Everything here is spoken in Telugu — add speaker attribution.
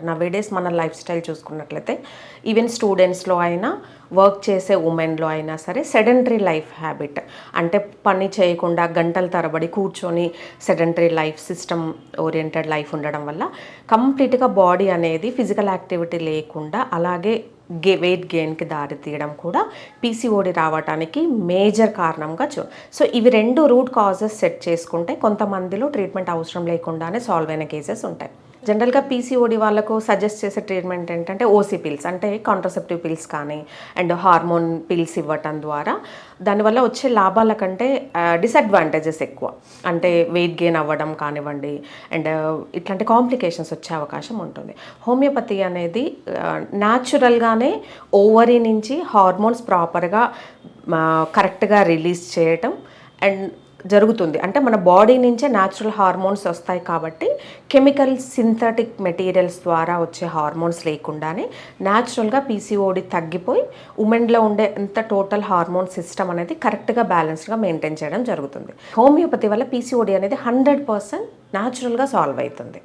Speaker 1: నవేడేస్ మన లైఫ్ స్టైల్ చూసుకున్నట్లయితే ఈవెన్ స్టూడెంట్స్లో అయినా వర్క్ చేసే ఉమెన్లో అయినా సరే సెడెంటరీ లైఫ్ హ్యాబిట్, అంటే పని చేయకుండా గంటల తరబడి కూర్చొని sedentary life system oriented life ఉండడం వల్ల కంప్లీట్గా బాడీ అనేది ఫిజికల్ యాక్టివిటీ లేకుండా అలాగే వెయిట్ గెయిన్కి దారి తీయడం కూడా పీసీఓడి రావడానికి మేజర్ కారణంగా సో ఇవి రెండు రూట్ కాజెస్ సెట్ చేసుకుంటే కొంతమందిలో ట్రీట్మెంట్ అవసరం లేకుండానే సాల్వ్ అయిన కేసెస్ ఉంటాయి. జనరల్గా పీసీఓడి వాళ్ళకు సజెస్ట్ చేసే ట్రీట్మెంట్ ఏంటంటే ఓసీ పిల్స్, అంటే కాంట్రసెప్టివ్ పిల్స్ కానీ అండ్ హార్మోన్ పిల్స్ ఇవ్వటం ద్వారా దానివల్ల వచ్చే లాభాల కంటే డిసడ్వాంటేజెస్ ఎక్కువ, అంటే వెయిట్ గెయిన్ అవ్వడం కానివ్వండి అండ్ ఇట్లాంటి కాంప్లికేషన్స్ వచ్చే అవకాశం ఉంటుంది. హోమియోపతి అనేది న్యాచురల్గానే ఓవరీ నుంచి హార్మోన్స్ ప్రాపర్గా కరెక్ట్గా రిలీజ్ చేయటం అండ్ జరుగుతుంది. అంటే మన బాడీ నుంచే న్యాచురల్ హార్మోన్స్ వస్తాయి కాబట్టి కెమికల్ సింథటిక్ మెటీరియల్స్ ద్వారా వచ్చే హార్మోన్స్ లేకుండానే న్యాచురల్గా పీసీఓడి తగ్గిపోయి ఉమెన్లో ఉండే ఎంత టోటల్ హార్మోన్ సిస్టమ్ అనేది కరెక్ట్గా బ్యాలెన్స్డ్గా మెయింటైన్ చేయడం జరుగుతుంది. హోమియోపతి వల్ల పీసీఓడి అనేది 100% న్యాచురల్గా సాల్వ్ అవుతుంది.